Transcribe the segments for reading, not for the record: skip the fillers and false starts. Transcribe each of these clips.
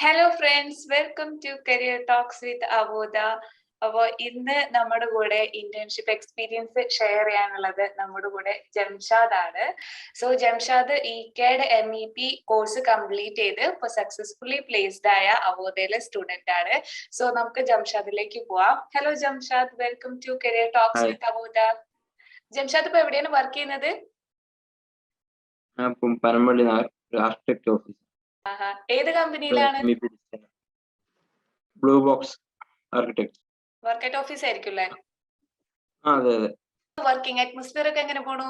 Hello friends, welcome to Career Talks with Avodha. അപ്പോൾ ഇന്ന് നമ്മുടെ കൂടെ ഇന്റേൺഷിപ്പ് എക്സ്പീരിയൻസ് ഷെയർ ചെയ്യാനുള്ളത് നമ്മുടെ കൂടെ ജംഷാദ് ആണ്. So Jamshad ECAD MEP course complete ചെയ്ത് ഇപ്പൊ സക്സസ്ഫുള്ളി പ്ലേസ്ഡ് ആയ അവോധയിലെ സ്റ്റുഡന്റ് ആണ്. സോ നമുക്ക് ജംഷാദിലേക്ക് പോവാം. Hello Jamshad, welcome to career talks with Avodha. Jamshad ഇപ്പൊ എവിടെയാണ് വർക്ക് ചെയ്യുന്നത്? ഏത് കമ്പനിയിലാണ്? Blue box architect. Work at office ആയിരിക്കും അല്ലേ? അതെ അതെ. വർക്കിംഗ് അറ്റ്മോസ്ഫിയർ ഒക്കെ എങ്ങനെ പോണു?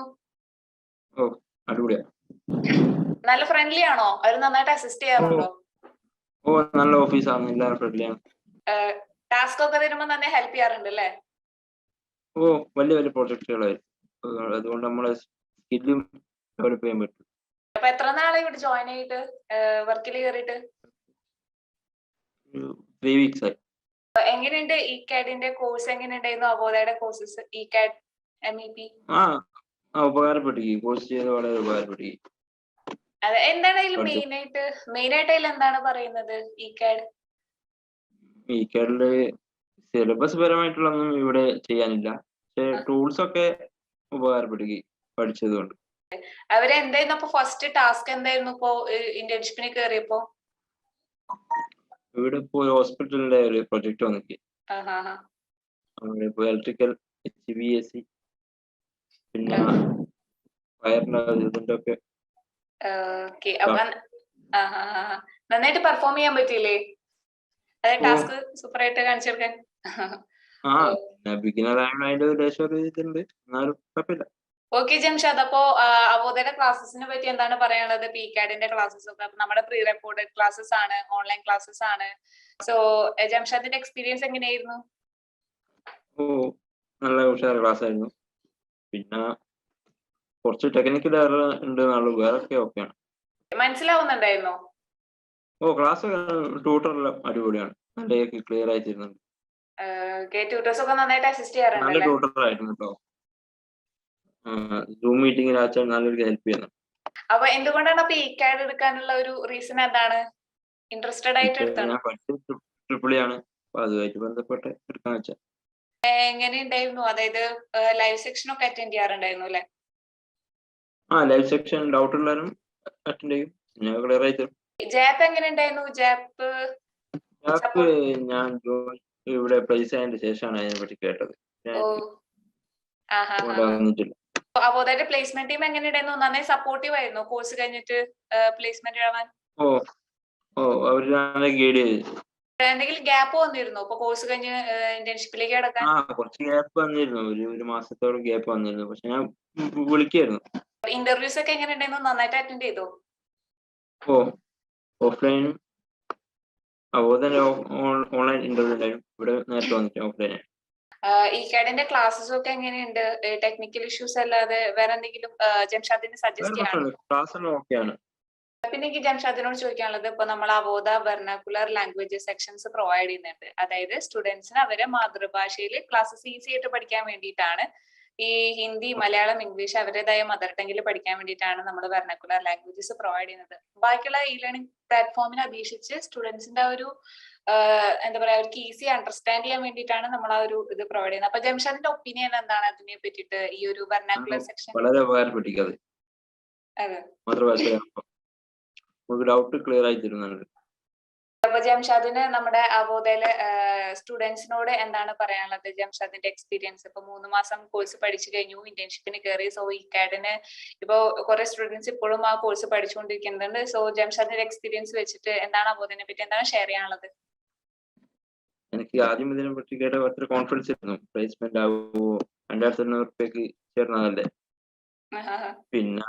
ഓ അടിപൊളിയാ. നല്ല ഫ്രണ്ട്ലി ആണോ? അവർ നന്നായിട്ട് അസിസ്റ്റ് ചെയ്യാറുണ്ടോ? ഓ നല്ല ഓഫീസാണ്, എല്ലാവരും ഫ്രണ്ട്ലിയാണ്. ടാസ്ക് ഒക്കെ തരുമ്പോ തന്നെ ഹെൽപ്പ് ചെയ്യാറുണ്ട് അല്ലേ? ഓ വലിയ വലിയ പ്രോജക്റ്റുകളായിരിക്കും, അതുകൊണ്ട് നമ്മളെ സ്കില്ലും ഡെവലപ്പ് ചെയ്യാൻ പറ്റും. അപ്പൊ എത്ര നാളായി ഇവിടെ ജോയിൻ ചെയ്തിട്ട് വർക്കിൽ കയറിയിട്ട്? 3 weeks ആയി. എങ്ങനെയുണ്ട് ECADന്റെ കോഴ്സ്? എങ്ങനെയുണ്ടായിരുന്നു അവോധയുടെ കോഴ്സസ് ECAD MEP? ഉപകാരപ്പെട്ടു, കോഴ്സ് ചെയ്ത് വളരെ ഉപകാരപ്പെട്ടു. അതെ, എന്താണ് അതിൽ മെയിൻ ആയിട്ട് അതിൽ എന്താണ് പറയുന്നത്? ECADില് സിലബസ് പരമായിട്ടുള്ളൊന്നും ഇവിടെ ചെയ്യാനില്ല, പക്ഷെ ടൂൾസ് ഒക്കെ ഉപകാരപ്പെടുകയും പഠിച്ചത് കൊണ്ട്. അവരെന്തായിരുന്നു അപ്പൊ ഫസ്റ്റ് ടാസ്ക് എന്തായിരുന്നു ഇപ്പോ ഇന്റേൺഷിപ്പിന് കയറിയപ്പോ? ഇവിടെ ഇപ്പോ ഹോസ്പിറ്റലിന്റെ ഒരു പ്രൊജക്ട് വന്നിട്ട് ഇപ്പൊ ഇലക്ട്രിക്കൽ HVAC പിന്നെ വയറിന്റെ ഇതിന്റെ ഒക്കെ. നന്നായിട്ട് പെർഫോം ചെയ്യാൻ പറ്റിയില്ലേ? അതെ, ടാസ്ക് സൂപ്പർ ആയിട്ട് കാണിച്ചെടുക്കാൻ. ബിഗിനർ ആയതുകൊണ്ട് അതിന്റെ ഒരു ഇതുണ്ട്, എന്നാലും കുഴപ്പമില്ല. ഓക്കെ ജംഷാദ്, അപ്പോ അവോധയുടെ ക്ലാസ്സസിനെ പറ്റി എന്താണ് പറയാനുള്ളത്? ECADന്റെ ക്ലാസ്സസ് ഒക്കെ നമ്മുടെ പ്രീ റെക്കോർഡഡ് ക്ലാസ്സസ് ആണ്, ഓൺലൈൻ ക്ലാസ്സസ് ആണ്. സോ ജംഷാദിന്റെ എക്സ്പീരിയൻസ് എങ്ങനെയായിരുന്നു? ഓ നല്ല ഉഷാർ ക്ലാസ് ആയിരുന്നു. പിന്നെ കുറച്ച് ടെക്നിക്കൽ ഉണ്ട്, വേറൊക്കെ ഓക്കെയാണ്. മനസ്സിലാവുന്നുണ്ടായിരുന്നോ? ഓ ക്ലാസ് ട്യൂട്ടറെല്ലാം അടിപൊളിയാണ്, നല്ല ക്ലിയർ ആയി തരുന്നുണ്ട്. ട്യൂട്ടേഴ്സ് ഒക്കെ നന്നായിട്ട് അസിസ്റ്റ് ചെയ്യാറുണ്ട്. നല്ല ട്യൂട്ടർ ആയിരുന്നു കേട്ടോ. സൂം മീറ്റിംഗിൽ നല്ലൊരു ഹെൽപ്പ് ചെയ്യുന്നു. അപ്പൊ എന്തുകൊണ്ടാണ് അപ്പൊ ECAD എടുക്കാനുള്ള ഒരു റീസൺ എന്താണ്? ഇൻട്രസ്റ്റഡ് ആയിട്ട് എടുത്താണ്? ഞാൻ പഠിച്ചത് ട്രിപ്പിളിയാണ്, അപ്പൊ അതുമായിട്ട് ബന്ധപ്പെട്ട് എടുക്കാൻ വെച്ചാൽ. എങ്ങനെയുണ്ടായിരുന്നു? അതായത് ലൈവ് സെക്ഷൻ ഒക്കെ അറ്റൻഡ് ചെയ്യാറുണ്ടായിരുന്നു അല്ലെ? ലൈവ് സെക്ഷൻ ഡൗട്ട് ഉള്ളവരും അറ്റൻഡ് ചെയ്യും, ഞാൻ ക്ലിയർ ആയി തരും. ജാപ്പ് എങ്ങനെയുണ്ടായിരുന്നു? ജാപ്പ് ഞാൻ ഇവിടെ പ്ലേസ് ആയതിനു ശേഷമാണ് അതിനെ പറ്റി കേട്ടത്. അവോധയുടെ പ്ലേസ്മെന്റ് ടീം എങ്ങനെയുണ്ടായിരുന്നു? നന്നായി സപ്പോർട്ടീവ് ആയിരുന്നു കോഴ്സ് കഴിഞ്ഞിട്ട് പ്ലേസ്മെന്റ് ആവാൻ? അവര് ഗൈഡ് ചെയ്തു. എന്തെങ്കിലും ഗ്യാപ്പ് വന്നിരുന്നോ ഇപ്പൊ കോഴ്സ് കഴിഞ്ഞ് ഇന്റേൺഷിപ്പിലേക്ക് കടക്കാൻ? കുറച്ച് ഗ്യാപ്പ് വന്നിരുന്നു, ഒരു മാസത്തോളം ഗ്യാപ്പ് വന്നിരുന്നു, പക്ഷെ ഞാൻ വിളിക്കായിരുന്നു. ഇന്റർവ്യൂസ് ഒക്കെ എങ്ങനെയുണ്ടായിരുന്നു? നന്നായിട്ട് അറ്റൻഡ് ചെയ്തോ? ഓഫ്ലൈനും അതുപോലെ ഓൺലൈൻ ഇന്റർവ്യൂ ഉണ്ടായിരുന്നു. ഇവിടെ നേരത്തെ വന്നിട്ട് ഓഫ്ലൈൻ. ECADന്റെ ക്ലാസ്സസ് ഒക്കെ എങ്ങനെയുണ്ട്? ടെക്നിക്കൽ ഇഷ്യൂസ് അല്ലാതെ വേറെ എന്തെങ്കിലും ജംഷാദിന് സജസ്റ്റ് ചെയ്യാൻ? പിന്നെ എനിക്ക് ജംഷാദിനോട് ചോദിക്കാനുള്ളത്, ഇപ്പൊ നമ്മൾ അവോധ വെർനാക്കുലർ ലാംഗ്വേജസ് സെക്ഷൻസ് പ്രൊവൈഡ് ചെയ്യുന്നുണ്ട്. അതായത് സ്റ്റുഡൻസിന് അവരെ മാതൃഭാഷയിൽ ക്ലാസ്സസ് ഈസി ആയിട്ട് പഠിക്കാൻ വേണ്ടിയിട്ടാണ്. ഈ ഹിന്ദി, മലയാളം, ഇംഗ്ലീഷ് അവരുടേതായ മദർ ടങ്ങിൽ പഠിക്കാൻ വേണ്ടിയിട്ടാണ് നമ്മൾ വെർനാക്കുലർ ലാംഗ്വേജസ് പ്രൊവൈഡ് ചെയ്യുന്നത്. ബാക്കിയുള്ള ലേണിംഗ് പ്ലാറ്റ്ഫോമിനെ അപേക്ഷിച്ച് സ്റ്റുഡൻസിന്റെ ഒരു എന്താ പറയാ, അവർക്ക് ഈസി അണ്ടർസ്റ്റാൻഡ് ചെയ്യാൻ വേണ്ടിയിട്ടാണ് നമ്മൾ ആ ഒരു ഇത് പ്രൊവൈഡ് ചെയ്യുന്നത്. അപ്പൊ ജംഷാദിന്റെ ഒപ്പീനിയൻ എന്താണ് അതിനെ പറ്റിയിട്ട്? ഈ ഒരു വെർനാക്കുലർ സെക്ഷൻ വളരെ ഉപകാരപ്പെട്ടിരിക്കുന്നത്. അതെ, ഡൗട്ട് ക്ലിയർ ആയി തരുന്നുണ്ട്. അപ്പൊ ജംഷാദിന് നമ്മുടെ അവോധയിലെ സ്റ്റുഡൻസിനോട് എന്താണ് പറയാനുള്ളത്? ജംഷാദിന്റെ എക്സ്പീരിയൻസ് ഇപ്പൊ 3 മാസം കോഴ്സ് പഠിച്ചു കഴിഞ്ഞു, ഇന്റേൺഷിപ്പിന് കയറി. സോ ECADന് ഇപ്പൊ കുറെ സ്റ്റുഡൻസ് ഇപ്പോഴും ആ കോഴ്സ് പഠിച്ചുകൊണ്ടിരിക്കുന്നുണ്ട്. സോ ജംഷാദിന്റെ എക്സ്പീരിയൻസ് വെച്ചിട്ട് എന്താണ് അവോധനെ പറ്റി എന്താണ് ഷെയർ ചെയ്യാനുള്ളത്? എനിക്ക് ആദ്യം ഇതിനെ പറ്റി കേട്ട അത്ര കോൺഫിഡൻസ് ആയിരുന്നു. പ്ലേസ്മെന്റ് ആവുമോ, 2500 രൂപയ്ക്ക് ചേർന്നതല്ലേ. പിന്നെ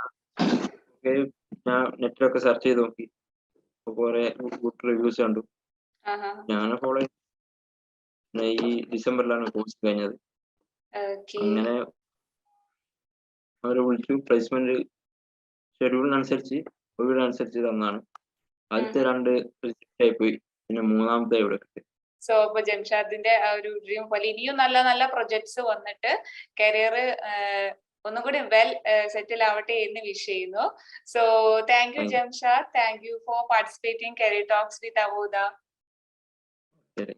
ഞാൻ നെറ്റിലൊക്കെ സെർച്ച് ചെയ്ത് നോക്കി, കുറെ ഗുഡ് റിവ്യൂസ് കണ്ടു, ഞാൻ ഫോളോ ചെയ്തു. ഈ ഡിസംബറിലാണ് കോഴ്സ് കഴിഞ്ഞത്. അങ്ങനെ അവരെ വിളിച്ചു, പ്ലേസ്മെന്റ് ഷെഡ്യൂളിനനുസരിച്ച് ഒഴിവിനനുസരിച്ച് തന്നാണ്. ആദ്യത്തെ 2 റിജക്റ്റ് ആയി പോയി, പിന്നെ 3ാമത്തെ ഇവിടെ കിട്ടി. സോ ഇപ്പൊ ജംഷാദിന്റെ ആ ഒരു ഡ്രീം പോലെ ഇനിയും നല്ല നല്ല പ്രൊജക്ട്സ് വന്നിട്ട് കരിയർ ഒന്നും കൂടി വെൽ സെറ്റിൽ ആവട്ടെ എന്ന് വിഷ് ചെയ്യുന്നു. So thank you Thank you. Jamshad, thank you for participating career talks with Avodha. ശരി.